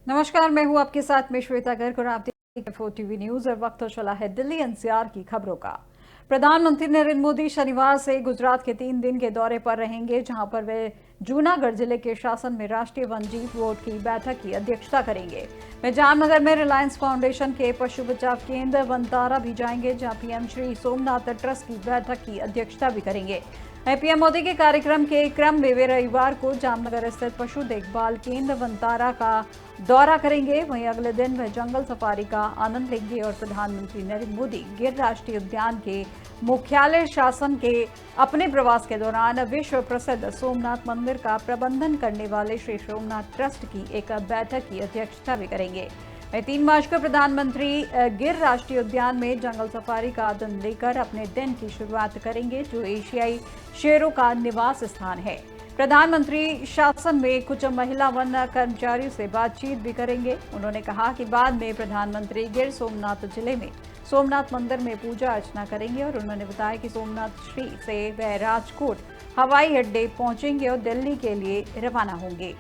नमस्कार, मैं हूं आपके साथ में श्वेता गर्ग और आप देख रहे हैं टीवी न्यूज। और वक्त तो चला है दिल्ली एनसीआर की खबरों का। प्रधानमंत्री नरेंद्र मोदी शनिवार से गुजरात के 3 दिन के दौरे पर रहेंगे, जहां पर वे जूनागढ़ जिले के शासन में राष्ट्रीय वन्यजीव बोर्ड की बैठक की अध्यक्षता करेंगे। वे जामनगर में रिलायंस फाउंडेशन के पशु बचाव केंद्र वनतारा भी जाएंगे, जहां पीएम श्री सोमनाथ ट्रस्ट की बैठक की अध्यक्षता भी करेंगे। पीएम मोदी के कार्यक्रम के क्रम में वे रविवार को जामनगर स्थित पशु देखभाल केंद्र वनतारा का दौरा करेंगे। वहीं अगले दिन वह जंगल सफारी का आनंद लेंगे और प्रधानमंत्री नरेंद्र मोदी गिर राष्ट्रीय उद्यान के मुख्यालय शासन के अपने प्रवास के दौरान विश्व प्रसिद्ध सोमनाथ मंदिर का प्रबंधन करने वाले श्री सोमनाथ ट्रस्ट की एक बैठक की अध्यक्षता भी करेंगे। 3 मार्च को प्रधानमंत्री गिर राष्ट्रीय उद्यान में जंगल सफारी का आनंद लेकर अपने दिन की शुरुआत करेंगे, जो एशियाई शेरों का निवास स्थान है। प्रधानमंत्री शासन में कुछ महिला वन कर्मचारियों से बातचीत भी करेंगे। उन्होंने कहा कि बाद में प्रधानमंत्री गिर सोमनाथ जिले में सोमनाथ मंदिर में पूजा अर्चना करेंगे और उन्होंने बताया कि सोमनाथ श्री से वह राजकोट हवाई अड्डे पहुंचेंगे और दिल्ली के लिए रवाना होंगे।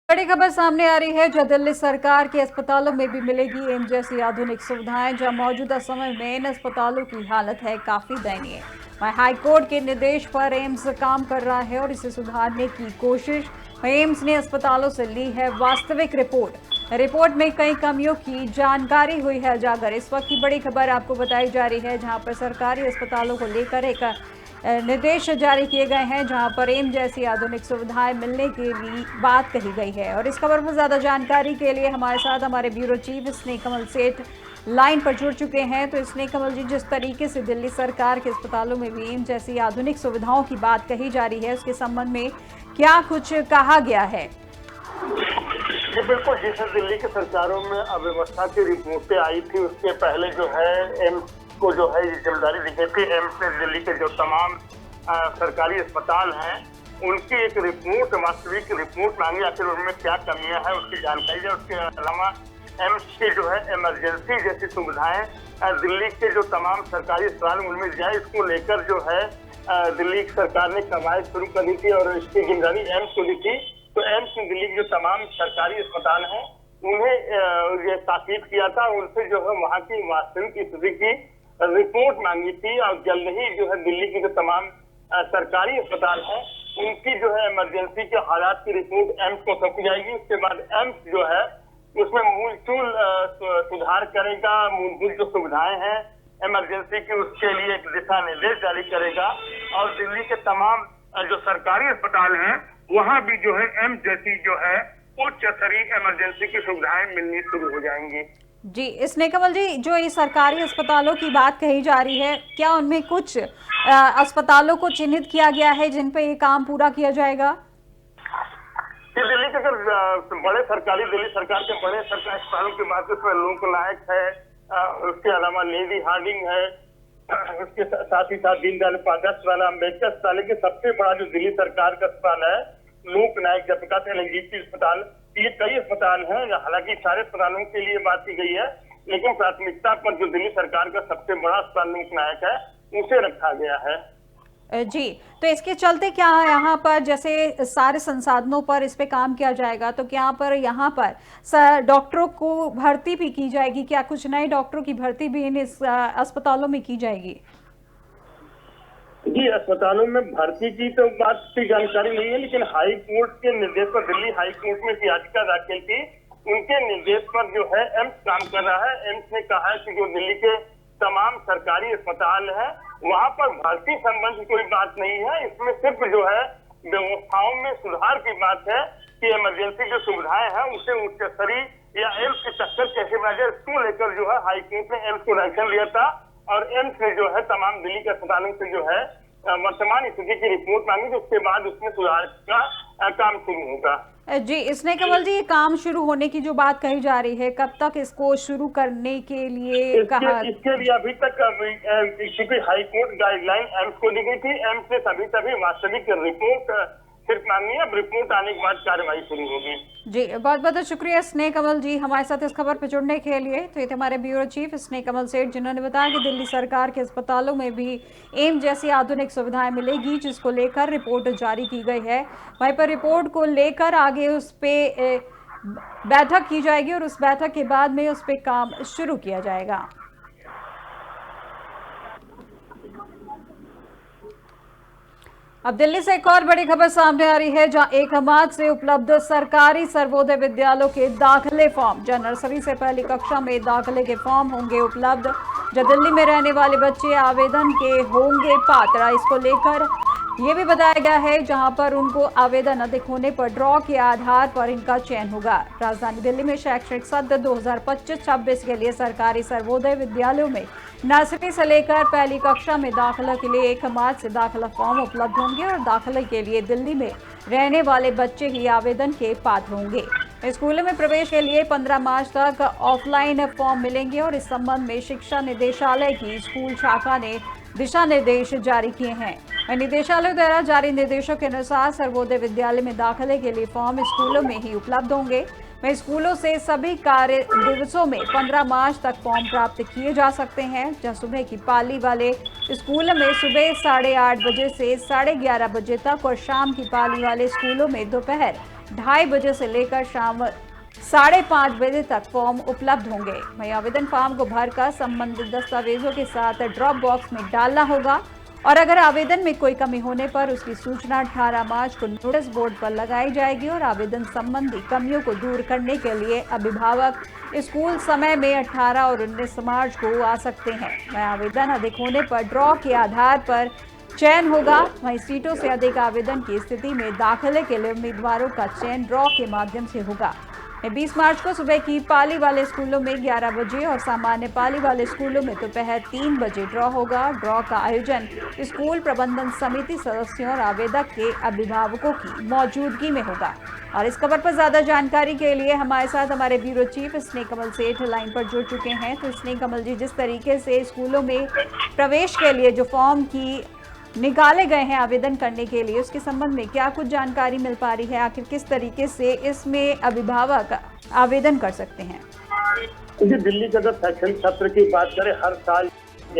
बड़ी खबर सामने आ रही है, जो दिल्ली सरकार के अस्पतालों में भी मिलेगी एम्स जैसी आधुनिक सुविधाएं। जहां मौजूदा समय में इन अस्पतालों की हालत है काफी दयनीय। वहीं हाईकोर्ट के निर्देश पर एम्स काम कर रहा है और इसे सुधारने की कोशिश। एम्स ने अस्पतालों से ली है वास्तविक रिपोर्ट में कई कमियों की जानकारी हुई है उजागर। इस वक्त की बड़ी खबर आपको बताई जा रही है, जहां पर सरकारी अस्पतालों को लेकर एक निर्देश जारी किए गए हैं, जहां पर एम्स जैसी आधुनिक सुविधाएं मिलने के लिए बात कही गई है। और इस खबर पर ज्यादा जानकारी के लिए हमारे साथ हमारे ब्यूरो चीफ स्नेह कमल सेठ लाइन पर जुड़ चुके हैं। तो स्नेह कमल जी, जिस तरीके से दिल्ली सरकार के अस्पतालों में भी एम्स जैसी आधुनिक सुविधाओं की बात कही जा रही है, उसके संबंध में क्या कुछ कहा गया है? जी बिल्कुल, जैसे दिल्ली की सरकारों में अव्यवस्था की रिपोर्टें आई थी, उसके पहले जो है एम्स को जो है ये जिम्मेदारी दी गई थी। एम्स ने दिल्ली के जो तमाम सरकारी अस्पताल हैं उनकी एक रिपोर्ट, वास्तविक रिपोर्ट मांगी, आखिर उनमें क्या कमियां हैं उसकी जानकारी है। उसके अलावा एम्स की जो है इमरजेंसी जैसी सुविधाएं दिल्ली के जो तमाम सरकारी अस्पताल उनमें जाए, इसको लेकर जो है दिल्ली सरकार ने कवायद शुरू करी थी और इसकी जिम्मेदारी एम्स को दी थी। तो एम्स ने दिल्ली के जो तमाम सरकारी अस्पताल हैं उन्हें ये ताकीद किया था, उनसे जो है वहाँ की वास्तविक स्थिति की रिपोर्ट मांगी थी। और जल्द ही जो है दिल्ली के जो तमाम सरकारी अस्पताल हैं उनकी जो है इमरजेंसी के हालात की रिपोर्ट एम्स को सौंपी जाएगी। उसके बाद एम्स जो है उसमें मूलचूल सुधार करेगा, मूलभूत जो सुविधाएं हैं इमरजेंसी की उसके लिए एक दिशा निर्देश जारी करेगा और दिल्ली के तमाम जो सरकारी अस्पताल हैं वहां भी जो है एम्स जैसी जो है उच्च स्तरीय इमरजेंसी की सुविधाएं मिलनी शुरू हो जाएंगी। जी स्नेह कमल जी, जो ये सरकारी अस्पतालों की बात कही जा रही है, क्या उनमें कुछ अस्पतालों को चिन्हित किया गया है जिन पे ये काम पूरा किया जाएगा? दिल्ली के दिल्ली सरकार के बड़े सरकारी अस्पतालों की बात उसमें लोकनायक है, उसके अलावा लेडी हार्डिंग है, उसके साथ ही साथ दीनदयाल उपाध्याय अस्पताल, अम्बेडकर अस्पताल के सबसे बड़ा जो दिल्ली सरकार का अस्पताल है लोकनायक जयप्रकाश एलएनजीसी अस्पताल, ये कई अस्पताल हैं। हालांकि सारे अस्पतालों के लिए बात की गई है, लेकिन प्राथमिकता पर जो दिल्ली सरकार का सबसे बड़ा अस्पताल लोकनायक है उसे रखा गया है। जी, तो इसके चलते क्या यहाँ पर जैसे सारे संसाधनों पर इस पे काम किया जाएगा, तो क्या पर यहाँ पर डॉक्टरों को भर्ती भी की जाएगी? क्या कुछ नए डॉक्टरों की भर्ती भी इन इस अस्पतालों में की जाएगी? जी, अस्पतालों में भर्ती की तो बात की जानकारी नहीं है, लेकिन हाई कोर्ट के निर्देश पर दिल्ली हाई कोर्ट में याचिका दाखिल थी, उनके निर्देश पर जो है एम्स काम कर रहा है। एम्स ने कहा है कि जो दिल्ली के तमाम सरकारी अस्पताल है वहां पर भर्ती संबंधी कोई बात नहीं है, इसमें सिर्फ जो है व्यवस्थाओं में सुधार की बात है कि इमरजेंसी जो सुविधाएं हैं उसे उच्च स्तरीय या एम्स की टक्कर कैसे बना जाए, इसको लेकर जो है हाईकोर्ट ने एम्स को डायरेक्शन लिया था और एम्स ने जो है तमाम दिल्ली के अस्पतालों से जो है वर्तमान स्थिति की रिपोर्ट मांगी, उसके बाद उसमें सुधार का काम शुरू होगा। जी स्नेह कमल जी, ये काम शुरू होने की जो बात कही जा रही है, कब तक इसको शुरू करने के लिए कहा? इसके लिए अभी तक क्योंकि हाईकोर्ट गाइडलाइन एम्स को दी गई थी, एम्स से सभी वास्तविक रिपोर्ट सिर्फ मांगनी है। अब रिपोर्ट आने के बाद कार्रवाई शुरू होगी। जी बहुत बहुत शुक्रिया स्नेह कमल जी हमारे साथ इस खबर पर जुड़ने के लिए। तो ये थे हमारे ब्यूरो चीफ स्नेह कमल सेठ, जिन्होंने बताया कि दिल्ली सरकार के अस्पतालों में भी एम्स जैसी आधुनिक सुविधाएं मिलेगी, जिसको लेकर रिपोर्ट जारी की गई है। वहीं पर रिपोर्ट को लेकर आगे उस पे बैठक की जाएगी और उस बैठक के बाद में उस पर काम शुरू किया जाएगा। अब दिल्ली से एक और बड़ी खबर सामने आ रही है, जहां 1 मार्च से उपलब्ध सरकारी सर्वोदय विद्यालयों के दाखिले फॉर्म, जहां नर्सरी से पहली कक्षा में दाखिले के फॉर्म होंगे उपलब्ध। जो दिल्ली में रहने वाले बच्चे आवेदन के होंगे पात्र, इसको लेकर ये भी बताया गया है, जहां पर उनको आवेदन अधिक होने पर ड्रॉ के आधार पर इनका चयन होगा। राजधानी दिल्ली में शैक्षणिक सत्र 2025-26 के लिए सरकारी सर्वोदय विद्यालयों में नर्सरी से लेकर पहली कक्षा में दाखिला के लिए 1 मार्च से दाखिला फॉर्म उपलब्ध होंगे और दाखिले के लिए दिल्ली में रहने वाले बच्चे ही आवेदन के पात्र होंगे। स्कूलों में प्रवेश के लिए 15 मार्च तक ऑफलाइन फॉर्म मिलेंगे और इस संबंध में शिक्षा निदेशालय की स्कूल शाखा ने दिशा निर्देश जारी किए हैं। निदेशालय द्वारा जारी निर्देशों के अनुसार सर्वोदय विद्यालय में दाखिले के लिए फॉर्म स्कूलों में ही उपलब्ध होंगे। वहीं स्कूलों से सभी कार्य दिवसों में 15 मार्च तक फॉर्म प्राप्त किए जा सकते हैं, जहां सुबह की पाली वाले स्कूलों में सुबह 8:30 बजे से 11:30 बजे तक और शाम की पाली वाले स्कूलों में दोपहर 2:30 बजे से लेकर शाम 5:30 बजे तक फॉर्म उपलब्ध होंगे। वहीं आवेदन फॉर्म को भरकर संबंधित दस्तावेजों के साथ ड्रॉप बॉक्स में डालना होगा और अगर आवेदन में कोई कमी होने पर उसकी सूचना 18 मार्च को नोटिस बोर्ड पर लगाई जाएगी और आवेदन संबंधी कमियों को दूर करने के लिए अभिभावक स्कूल समय में 18 और 19 मार्च को आ सकते हैं। वहीं आवेदन अधिक होने पर ड्रॉ के आधार पर चयन होगा। वहीं सीटों से अधिक आवेदन की स्थिति में दाखिले के लिए उम्मीदवारों का चयन ड्रॉ के माध्यम से होगा। 20 मार्च को सुबह की पाली वाले स्कूलों में 11 बजे और सामान्य पाली वाले स्कूलों में दोपहर 3 बजे ड्रॉ होगा। ड्रॉ का आयोजन स्कूल प्रबंधन समिति सदस्यों और आवेदक के अभिभावकों की मौजूदगी में होगा। और इस खबर पर ज्यादा जानकारी के लिए हमारे साथ हमारे ब्यूरो चीफ स्नेह कमल सेठ लाइन पर जुड़ चुके हैं। तो स्नेह कमल जी, जिस तरीके से स्कूलों में प्रवेश के लिए जो फॉर्म की निकाले गए हैं आवेदन करने के लिए, उसके संबंध में क्या कुछ जानकारी मिल पा रही है? आखिर किस तरीके से इसमें अभिभावक आवेदन कर सकते हैं? दिल्ली के अगर शैक्षणिक सत्र की बात करें, हर साल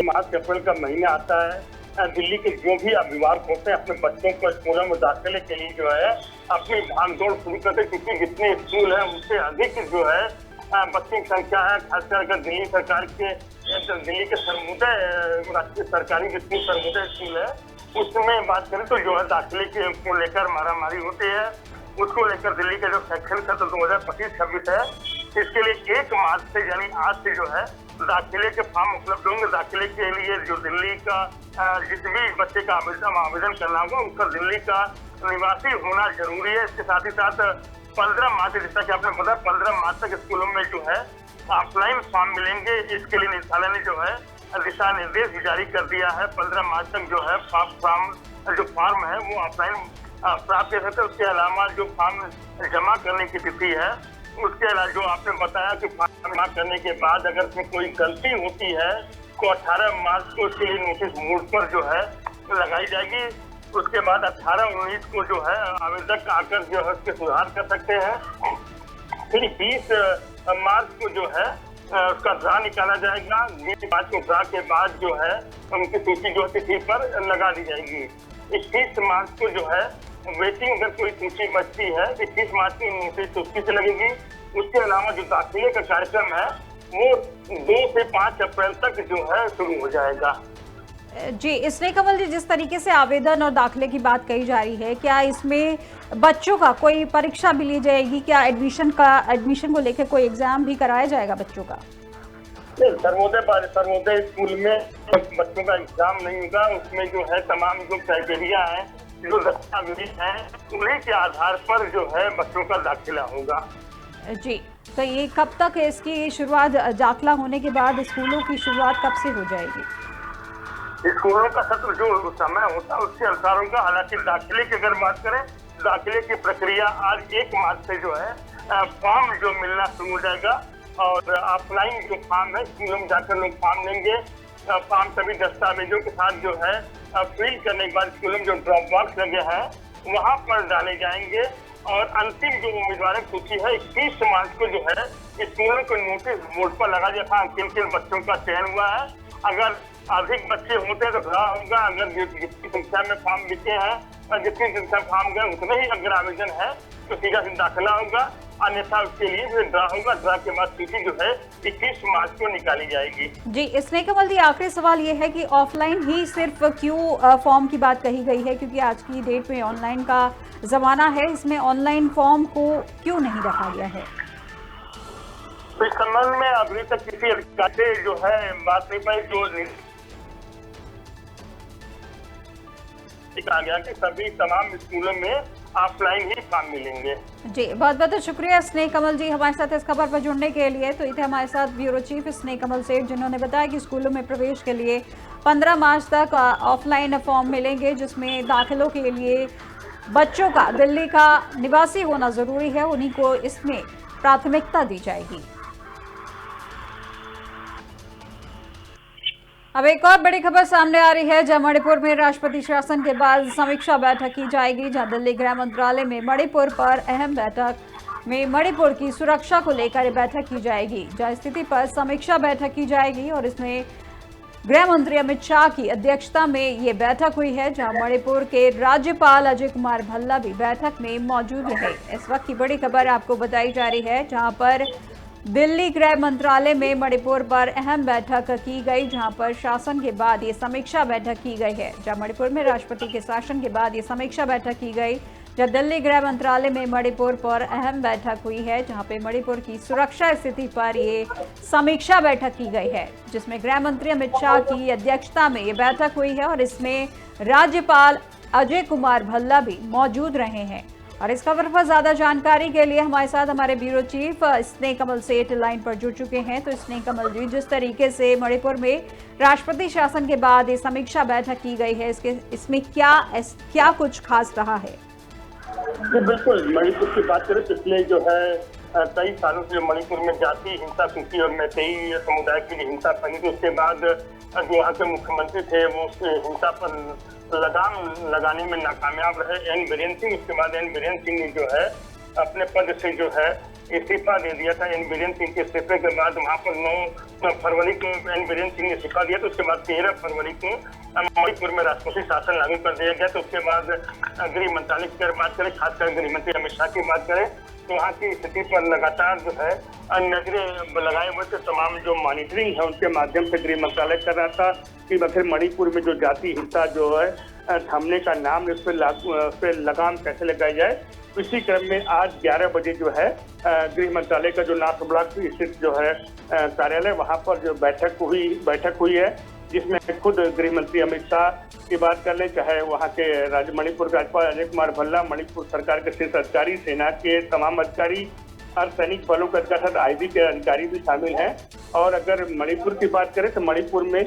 मार्च अप्रैल का महीना आता है, दिल्ली के जो भी अभिभावक होते हैं अपने बच्चों को स्कूलों में दाखिले के लिए जो है अपनी भागदौड़ शुरू करते हैं, क्योंकि जितने स्कूल है उससे अधिक जो है बच्चों की संख्या है। खासकर अगर दिल्ली सरकार के दिल्ली के सर्वोदय राष्ट्रीय सरकारी जितनी सर्वोदय स्कूल है उसमें बात करें तो जो है दाखिले के को लेकर मारामारी होती है। उसको लेकर दिल्ली का जो शैक्षणिक सत्र 2025-26 है, इसके लिए 1 मार्च से यानी आज से जो है दाखिले के फॉर्म उपलब्ध होंगे। दाखिले के लिए जो दिल्ली का जिस भी बच्चे का आवेदन करना होगा उसका दिल्ली का निवासी होना जरूरी है। इसके साथ ही साथ 15 मार्च, जैसा कि आपने बताया, 15 मार्च तक स्कूलों में जो है ऑफलाइन फॉर्म मिलेंगे। इसके लिए निदेशालय ने जो है दिशा निर्देश जारी कर दिया है। 15 मार्च तक जो है फॉर्म है वो ऑफलाइन प्राप्त कर सकते हैं। उसके अलावा जो फॉर्म जमा करने की तिथि है, उसके अलावा जो आपने बताया कि फॉर्म जमा करने के बाद अगर उसमें कोई गलती होती है तो 18 मार्च को उसके लिए नोटिस बोर्ड पर जो है लगाई जाएगी। उसके बाद 18-19 को जो है आवेदक आकर जो है उसके सुधार कर सकते हैं। फिर 20 मार्च को जो है उसका ड्रा निकाला जाएगा। 20 मार्च को ड्रा के बाद जो है उनकी सूची जो तिथि पर लगा दी जाएगी। 21 मार्च को जो है वेटिंग, अगर कोई सूची बचती है 21 मार्च को नोटिस सूची से लगेगी। उसके अलावा जो दाखिले का कार्यक्रम है वो 2 से 5 अप्रैल तक जो है शुरू हो जाएगा। जी स्नेह कमल जी, जिस तरीके से आवेदन और दाखिले की बात कही जा रही है, क्या इसमें बच्चों का कोई परीक्षा भी ली जाएगी? क्या एडमिशन को लेकर कोई एग्जाम भी कराया जाएगा बच्चों का? सर्वोदय स्कूल में बच्चों का एग्जाम नहीं होगा। उसमें जो है तमाम जो क्राइटेरिया है, जो दस्तावेज है, उन्हीं के आधार पर जो है बच्चों का दाखिला होगा। जी, तो ये कब तक इसकी शुरुआत, दाखिला होने के बाद स्कूलों की शुरुआत कब से हो जाएगी? स्कूलों का सत्र जो समय होता है उसके अनुसार होगा। हालांकि दाखिले की अगर बात करें, दाखिले की प्रक्रिया आज 1 मार्च से जो है फॉर्म जो मिलना शुरू हो जाएगा और ऑफलाइन जो फॉर्म है स्कूलों में जाकर लोग फॉर्म लेंगे। फॉर्म सभी दस्तावेजों के साथ जो है फिल करने के बाद स्कूलों में जो ड्रॉप बॉक्स लगे हैं वहां पर डाले जाएंगे और अंतिम जो उम्मीदवारों की सूची है 21 मार्च को जो है स्कूलों को नोटिस बोर्ड पर लगा दिया था किन किन बच्चों का चयन हुआ है। अगर अधिक बच्चे होते हैं तो ड्रा होगा, अगर जितनी संख्या में फॉर्म लिखे हैं और जितनी संख्या फॉर्म गए उतने ही अगर आवेदन है तो सीधा दाखिला होगा, अन्यथा उसके लिए भी ड्रा होगा। ड्रा के बाद सूची जो है 21 मार्च को निकाली जाएगी। जी, स्नेह कमल जी, आखिरी सवाल ये है कि ऑफलाइन ही सिर्फ क्यों फॉर्म की बात कही गई है, क्योंकि आज की डेट में ऑनलाइन का जमाना है, इसमें ऑनलाइन फॉर्म को क्यों नहीं रखा गया है? तो इस संबंध में अभी तक किसी अधिकारी से जो है बात नहीं पाई। जो कहा गया कि सभी तमाम स्कूलों में ऑफलाइन ही फॉर्म मिलेंगे। जी, बहुत बहुत शुक्रिया स्नेह कमल जी हमारे साथ इस खबर पर जुड़ने के लिए। तो ये थे हमारे साथ ब्यूरो चीफ स्नेह कमल सेठ, जिन्होंने बताया कि स्कूलों में प्रवेश के लिए 15 मार्च तक ऑफलाइन फॉर्म मिलेंगे, जिसमें दाखिलों के लिए बच्चों का दिल्ली का निवासी होना जरूरी है, उन्हीं को इसमें प्राथमिकता दी जाएगी। अब एक और बड़ी खबर सामने आ रही है, जहां मणिपुर में राष्ट्रपति शासन के बाद समीक्षा बैठक की जाएगी। जहां दिल्ली गृह मंत्रालय में मणिपुर पर अहम बैठक में मणिपुर की सुरक्षा को लेकर बैठक की जाएगी, जहां स्थिति पर समीक्षा बैठक की जाएगी और इसमें गृह मंत्री अमित शाह की अध्यक्षता में ये बैठक हुई है, जहां मणिपुर के राज्यपाल अजय कुमार भल्ला भी बैठक में मौजूद रहे। इस वक्त की बड़ी खबर आपको बताई जा रही है, जहां पर दिल्ली गृह मंत्रालय में मणिपुर पर अहम बैठक की गई, जहां पर शासन के बाद ये समीक्षा बैठक की गई है। जहां मणिपुर में राष्ट्रपति के शासन के बाद ये समीक्षा बैठक की गई, जहां दिल्ली गृह मंत्रालय में मणिपुर पर अहम बैठक हुई है, जहां पे मणिपुर की सुरक्षा स्थिति पर ये समीक्षा बैठक की गई है, जिसमें गृह मंत्री अमित शाह की अध्यक्षता में ये बैठक हुई है और इसमें राज्यपाल अजय कुमार भल्ला भी मौजूद रहे हैं। और इस खबर पर ज्यादा जानकारी के लिए हमारे साथ हमारे ब्यूरो चीफ स्नेह कमल सेठ लाइन पर जुड़ चुके हैं। तो स्नेह कमल जी, जिस तरीके से मणिपुर में राष्ट्रपति शासन के बाद ये समीक्षा बैठक की गई है, इसमें क्या कुछ खास रहा है? जी बिल्कुल, मणिपुर की बात करें पिछले जो है कई सालों से मणिपुर में जाति हिंसा कुकी और मैतेई समुदाय की हिंसा फैली थी। उसके बाद जो वहाँ के मुख्यमंत्री थे वो उस हिंसा पर लगाम लगाने में नाकामयाब रहे एन बीरेन सिंह। उसके बाद एन बीरेन सिंह ने जो है अपने पद से जो है इस्तीफा दे दिया था। एन बीरेन सिंह के इस्तीफे के बाद वहाँ पर 9 फरवरी को एन बीरेन सिंह ने इस्तीफा दिया। तो उसके बाद 13 फरवरी को मणिपुर में राष्ट्रपति शासन लागू कर दिया गया। तो उसके बाद गृह मंत्रालय की बात करें, खासकर गृह मंत्री अमित शाह की बात करें, तो वहाँ की स्थिति पर लगातार जो है नजरें लगाए हुए थे। तमाम जो मॉनिटरिंग है उनके माध्यम से गृह मंत्रालय कर रहा था कि फिर मणिपुर में जो जाति हिंसा जो है थमने का नाम, उस पर लगाम कैसे लगाई जाए। इसी क्रम में आज 11 बजे जो है गृह मंत्रालय का जो नॉर्थ ब्लॉक स्थित जो है कार्यालय, वहाँ पर जो बैठक हुई है, जिसमें खुद गृह मंत्री अमित शाह की बात कर ले, चाहे वहाँ के मणिपुर के राज्यपाल अजय कुमार भल्ला, मणिपुर सरकार के शीर्ष अधिकारी, सेना के तमाम अधिकारी, अर्धसैनिक बलों के अधिकारी, आईबी के अधिकारी भी शामिल हैं। और अगर मणिपुर की बात करें तो मणिपुर में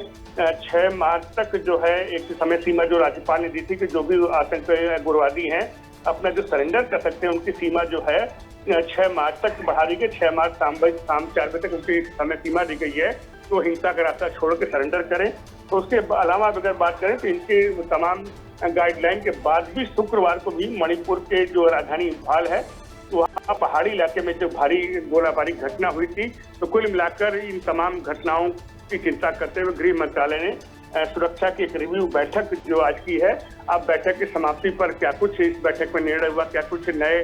6 मार्च तक जो है एक समय सीमा जो राज्यपाल ने दी थी कि जो भी आतंकी गुरवादी हैं अपना जो सरेंडर कर सकते हैं, उनकी सीमा जो है 6 मार्च तक बढ़ा दी गई। 6 मार्च शाम 4 बजे तक उनकी समय सीमा दी गई है, तो हिंसा का रास्ता छोड़ के सरेंडर करें। तो उसके अलावा अगर बात करें तो इनके तमाम गाइडलाइन के बाद भी शुक्रवार को भी मणिपुर के जो राजधानी इम्फाल है, तो वहाँ पहाड़ी इलाके में जो भारी गोलाबारी घटना हुई थी। तो कुल मिलाकर इन तमाम घटनाओं की चिंता करते हुए गृह मंत्रालय ने सुरक्षा की एक रिव्यू बैठक जो आज की है, अब बैठक की समाप्ति पर क्या कुछ इस बैठक में निर्णय हुआ, क्या कुछ नए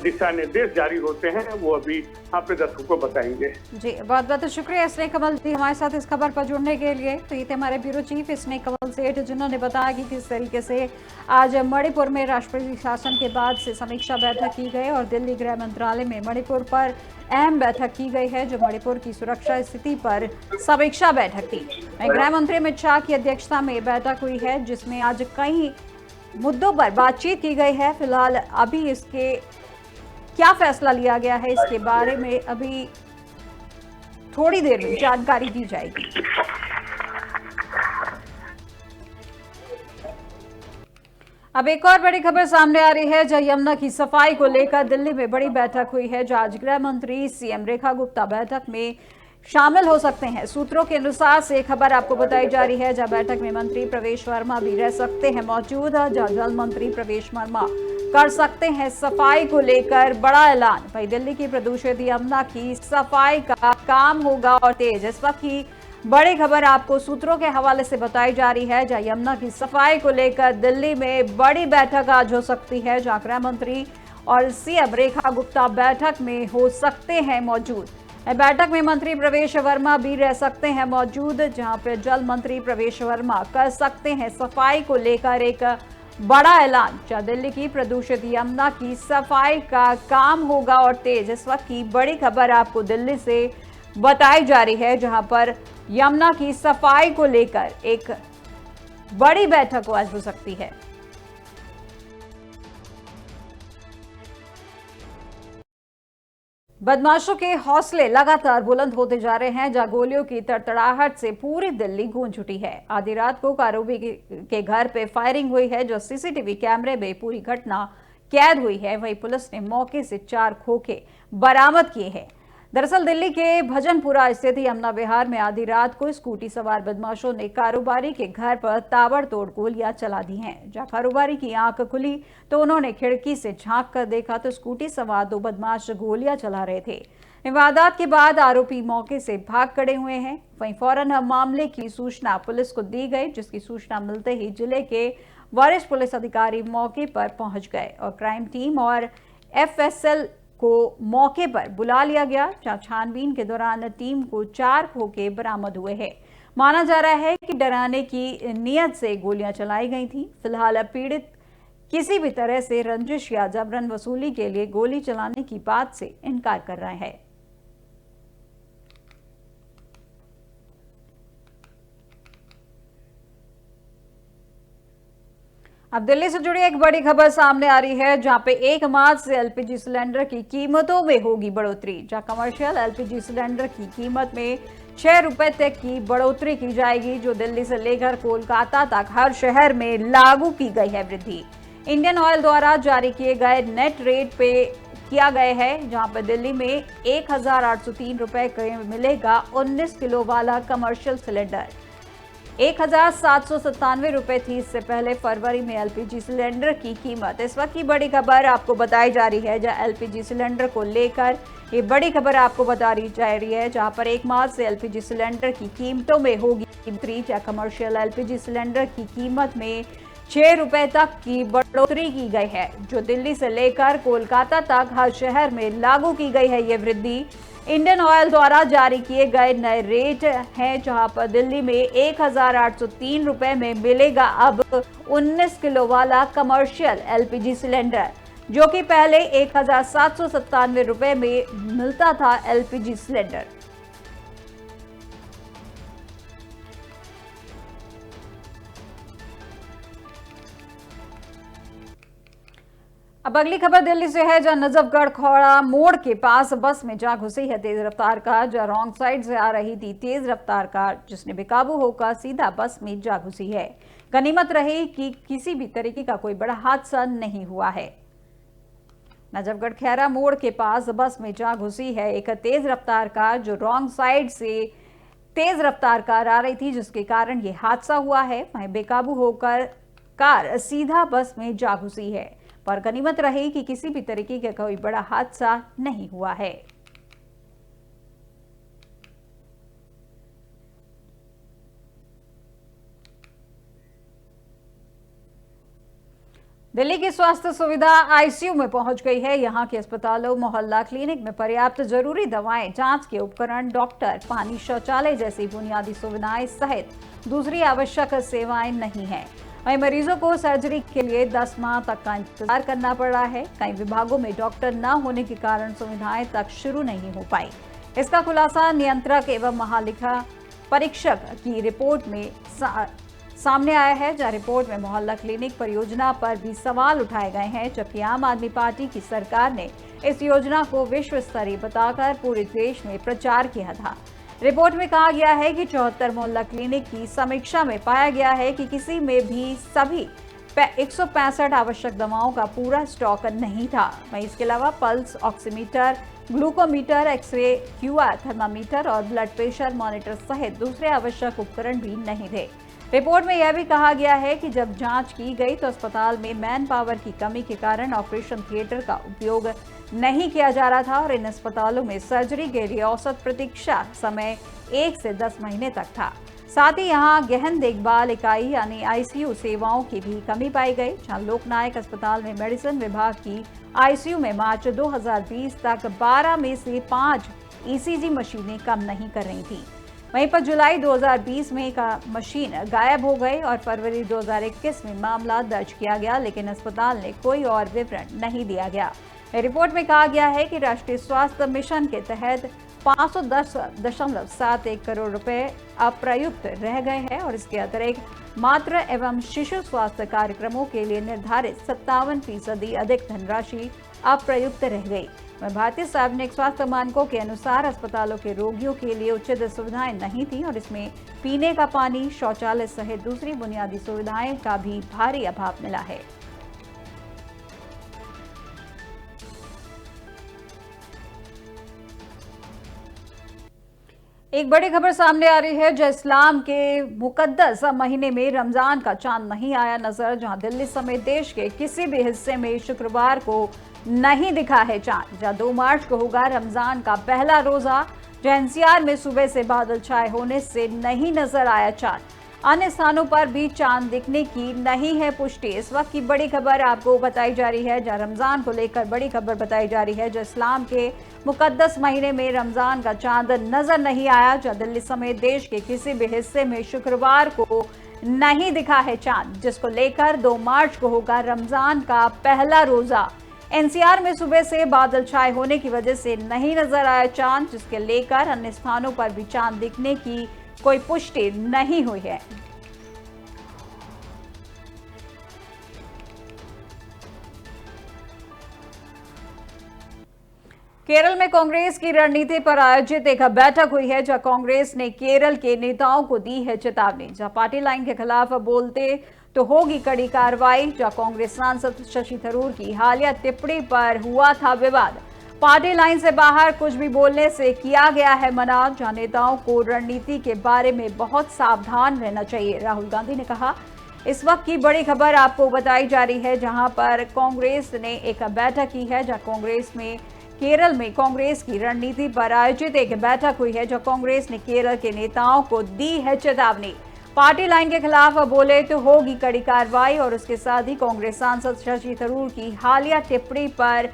दिशा निर्देश जारी होते हैं, वो अभी आप दर्शकों को बताएंगे। जी, बहुत बहुत शुक्रिया स्नेह कमल जी हमारे साथ इस खबर पर जुड़ने के लिए। तो ये थे हमारे ब्यूरो चीफ स्नेह कमल सेठ, जिन्होंने बताया कि किस तरीके से आज मणिपुर में राष्ट्रपति शासन के बाद से समीक्षा बैठक की गई और दिल्ली गृह मंत्रालय में मणिपुर पर अहम बैठक की गई है, जो मणिपुर की सुरक्षा स्थिति पर समीक्षा बैठक थी। गृह मंत्री अमित शाह की अध्यक्षता में बैठक हुई है, जिसमें आज कई मुद्दों पर बातचीत की गई है। फिलहाल अभी इसके क्या फैसला लिया गया है, इसके बारे में अभी थोड़ी देर में जानकारी दी जाएगी। अब एक और बड़ी खबर सामने आ रही है, जहां यमुना की सफाई को लेकर दिल्ली में बड़ी बैठक हुई है। जहां आज गृह मंत्री सीएम रेखा गुप्ता बैठक में शामिल हो सकते हैं। सूत्रों के अनुसार से खबर आपको बताई जा रही है, जहां बैठक में मंत्री प्रवेश वर्मा भी रह सकते हैं मौजूद। जहां जल मंत्री प्रवेश वर्मा कर सकते हैं सफाई को लेकर बड़ा ऐलान। वही दिल्ली की प्रदूषित यमुना की सफाई का काम होगा और तेज। इस वक्त की बड़ी खबर आपको सूत्रों के हवाले से बताई जा रही है, जहां यमुना की सफाई को लेकर दिल्ली में बड़ी बैठक आज हो सकती है। जहां गृह मंत्री और सीएम रेखा गुप्ता बैठक में हो सकते हैं मौजूद। बैठक में मंत्री प्रवेश वर्मा भी रह सकते हैं मौजूद, जहां पर जल मंत्री प्रवेश वर्मा कर सकते हैं सफाई को लेकर एक बड़ा ऐलान। जहां दिल्ली की प्रदूषित यमुना की सफाई का काम होगा और तेज। इस वक्त की बड़ी खबर आपको दिल्ली से बताई जा रही है, जहां पर यमुना की सफाई को लेकर एक बड़ी बैठक आज हो सकती है। बदमाशों के हौसले लगातार बुलंद होते जा रहे हैं, जहां गोलियों की तड़तड़ाहट से पूरी दिल्ली गूंज उठी है। आधी रात को कारोबी के घर पे फायरिंग हुई है, जो सीसीटीवी कैमरे में पूरी घटना कैद हुई है। वहीं पुलिस ने मौके से 4 खोखे बरामद किए हैं। दरअसल दिल्ली के भजनपुरा स्थित यमुना विहार में आधी रात को स्कूटी सवार बदमाशों ने कारोबारी के घर पर ताबड़तोड़ गोलियां चला दी हैं। जहां कारोबारी की आंख खुली तो उन्होंने खिड़की से झांक कर देखा तो स्कूटी सवार 2 बदमाश गोलियां चला रहे थे। वारदात के बाद आरोपी मौके से भाग खड़े हुए हैं। वहीं फौरन मामले की सूचना पुलिस को दी गई, जिसकी सूचना मिलते ही जिले के वरिष्ठ पुलिस अधिकारी मौके पर पहुंच गए और क्राइम टीम और एफएसएल को मौके पर बुला लिया गया। जहां छानबीन के दौरान टीम को 4 खोखे बरामद हुए हैं। माना जा रहा है कि डराने की नीयत से गोलियां चलाई गई थी। फिलहाल पीड़ित किसी भी तरह से रंजिश या जबरन वसूली के लिए गोली चलाने की बात से इनकार कर रहे हैं। अब दिल्ली से जुड़ी एक बड़ी खबर सामने आ रही है, जहां पे 1 मार्च से एलपीजी सिलेंडर की कीमतों में होगी बढ़ोतरी। जहां कमर्शियल एलपीजी सिलेंडर की कीमत में 6 रुपए तक की बढ़ोतरी की जाएगी, जो दिल्ली से लेकर कोलकाता तक हर शहर में लागू की गई है वृद्धि। इंडियन ऑयल द्वारा जारी किए गए नेट रेट पे किया गया है, जहां पर दिल्ली में 1803 रुपए का मिलेगा 19 किलो वाला कमर्शियल सिलेंडर। 1797 रुपए थी इससे पहले फरवरी में एलपीजी सिलेंडर की कीमत। इस वक्त की बड़ी खबर आपको बताई जा रही है, जहां एलपीजी सिलेंडर को लेकर ये बड़ी खबर आपको बताई जा रही है, जहां पर 1 मार्च से एलपीजी सिलेंडर की कीमतों में होगी बढ़ोतरी। जहां कमर्शियल एलपीजी सिलेंडर की कीमत में 6 रुपए तक की बढ़ोतरी की गई है, जो दिल्ली से लेकर कोलकाता तक हर शहर में लागू की गई है ये वृद्धि। इंडियन ऑयल द्वारा जारी किए गए नए रेट हैं, जहां पर दिल्ली में 1803 रुपए में मिलेगा अब 19 किलो वाला कमर्शियल एलपीजी सिलेंडर, जो कि पहले 1797 रुपए में मिलता था एलपीजी सिलेंडर। अब अगली खबर दिल्ली से है, जहां नजफगढ़ खौड़ा मोड़ के पास बस में जा घुसी है तेज रफ्तार कार। जहां रॉन्ग साइड से आ रही थी तेज रफ्तार कार, जिसने बेकाबू होकर सीधा बस में जा घुसी है। गनीमत रही कि किसी भी तरीके का कोई बड़ा हादसा नहीं हुआ है। नजफगढ़ खैरा मोड़ के पास बस में जा घुसी है एक तेज रफ्तार कार, जो रॉन्ग साइड से तेज रफ्तार कार आ रही थी, जिसके कारण ये हादसा हुआ है। वहीं बेकाबू होकर कार सीधा बस में जा घुसी है, पर गनीमत रही कि किसी भी तरीके का कोई बड़ा हादसा नहीं हुआ है। दिल्ली की स्वास्थ्य सुविधा आईसीयू में पहुंच गई है। यहां के अस्पतालों, मोहल्ला क्लिनिक में पर्याप्त जरूरी दवाएं, जांच के उपकरण, डॉक्टर, पानी, शौचालय जैसी बुनियादी सुविधाएं सहित दूसरी आवश्यक सेवाएं नहीं है। वहीं मरीजों को सर्जरी के लिए 10 माह तक का इंतजार करना पड़ रहा है। कई विभागों में डॉक्टर न होने के कारण सुविधाएं तक शुरू नहीं हो पाई। इसका खुलासा नियंत्रक एवं महालेखा परीक्षक की रिपोर्ट में सामने आया है, जहां रिपोर्ट में मोहल्ला क्लिनिक परियोजना पर भी सवाल उठाए गए हैं, जबकि आम आदमी पार्टी की सरकार ने इस योजना को विश्व स्तरीय बताकर पूरे देश में प्रचार किया था। रिपोर्ट में कहा गया है कि 74 मोहल्ला क्लिनिक की समीक्षा में पाया गया है कि किसी में भी सभी 165 आवश्यक दवाओं का पूरा स्टॉक नहीं था। वहीं इसके अलावा pulse oximeter, glucometer, x-ray, QR, thermometer और ब्लड प्रेशर मॉनिटर सहित दूसरे आवश्यक उपकरण भी नहीं थे। रिपोर्ट में यह भी कहा गया है कि जब जांच की गई तो अस्पताल में मैन पावर की कमी के कारण ऑपरेशन थिएटर का उपयोग नहीं किया जा रहा था और इन अस्पतालों में सर्जरी के लिए औसत प्रतीक्षा समय 1 से 10 महीने तक था। साथ ही यहां गहन देखभाल इकाई यानी आईसीयू सेवाओं की भी कमी पाई गई, जहां लोकनायक अस्पताल में मेडिसिन विभाग की आईसीयू में मार्च 2020 तक 12 में से 5 ईसीजी मशीनें काम नहीं कर रही थी। वहीं पर जुलाई 2020 में एक मशीन गायब हो गई और फरवरी 2021 में मामला दर्ज किया गया, लेकिन अस्पताल ने कोई और विवरण नहीं दिया गया। रिपोर्ट में कहा गया है कि राष्ट्रीय स्वास्थ्य मिशन के तहत 510.71 करोड़ रुपए अप्रयुक्त रह गए हैं और इसके अतिरिक्त मातृ एवं शिशु स्वास्थ्य कार्यक्रमों के लिए निर्धारित 57% अधिक धनराशि अप्रयुक्त रह गई। भारतीय सार्वजनिक स्वास्थ्य मानकों के अनुसार अस्पतालों के रोगियों के लिए उचित सुविधाएं नहीं थी और इसमें पीने का पानी, शौचालय सहित दूसरी बुनियादी सुविधाएं का भी भारी अभाव मिला है। एक बड़ी खबर सामने आ रही है, जो इस्लाम के मुकद्दस महीने में रमजान का चांद नहीं आया नजर, जहां दिल्ली समेत देश के किसी भी हिस्से में शुक्रवार को नहीं दिखा है चांद। जहां 2 मार्च को होगा रमजान का पहला रोजा, जहां एनसीआर में सुबह से बादल छाए होने से नहीं नजर आया चांद। अन्य स्थानों पर भी चांद दिखने की नहीं है पुष्टि। इस वक्त की बड़ी खबर आपको बताई जा रही है, जहां रमजान को लेकर बड़ी खबर बताई जा रही है, जो इस्लाम के मुकद्दस महीने में रमजान का चांद नजर नहीं आया, जहां दिल्ली समेत देश के किसी भी हिस्से में शुक्रवार को नहीं दिखा है चांद, जिसको लेकर 2 मार्च को होगा रमजान का पहला रोजा। एनसीआर में सुबह से बादल छाए होने की वजह से नहीं नजर आया चांद, जिसके लेकर अन्य स्थानों पर भी चांद दिखने की कोई पुष्टि नहीं हुई है। केरल में कांग्रेस की रणनीति पर आयोजित एक बैठक हुई है, जहां कांग्रेस ने केरल के नेताओं को दी है चेतावनी। जहां पार्टी लाइन के खिलाफ बोलते तो होगी कड़ी कार्रवाई। जहां कांग्रेस सांसद शशि थरूर की हालिया टिप्पणी पर हुआ था विवाद। पार्टी लाइन से बाहर कुछ भी बोलने से किया गया है मना। जहां नेताओं को रणनीति के बारे में बहुत सावधान रहना चाहिए, राहुल गांधी ने कहा। इस वक्त की बड़ी खबर आपको बताई जा रही है, जहां पर कांग्रेस ने एक बैठक की है, जहां कांग्रेस में केरल में कांग्रेस की रणनीति पर आयोजित एक बैठक हुई है, जो कांग्रेस ने केरल के नेताओं को दी है चेतावनी। पार्टी लाइन के खिलाफ बोले तो होगी कड़ी कार्रवाई और उसके साथ ही कांग्रेस सांसद शशि थरूर की हालिया टिप्पणी पर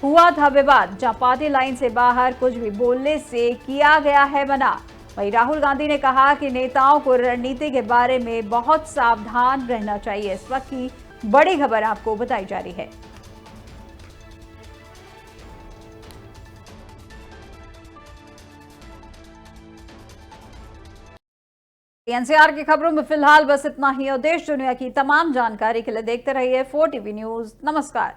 हुआ था विवाद, जहां पार्टी लाइन से बाहर कुछ भी बोलने से किया गया है मना। वहीं राहुल गांधी ने कहा कि नेताओं को रणनीति के बारे में बहुत सावधान रहना चाहिए। इस वक्त की बड़ी खबर आपको बताई जा रही है। एनसीआर की खबरों में फिलहाल बस इतना ही और देश दुनिया की तमाम जानकारी के लिए देखते रहिए 4 टीवी न्यूज। नमस्कार।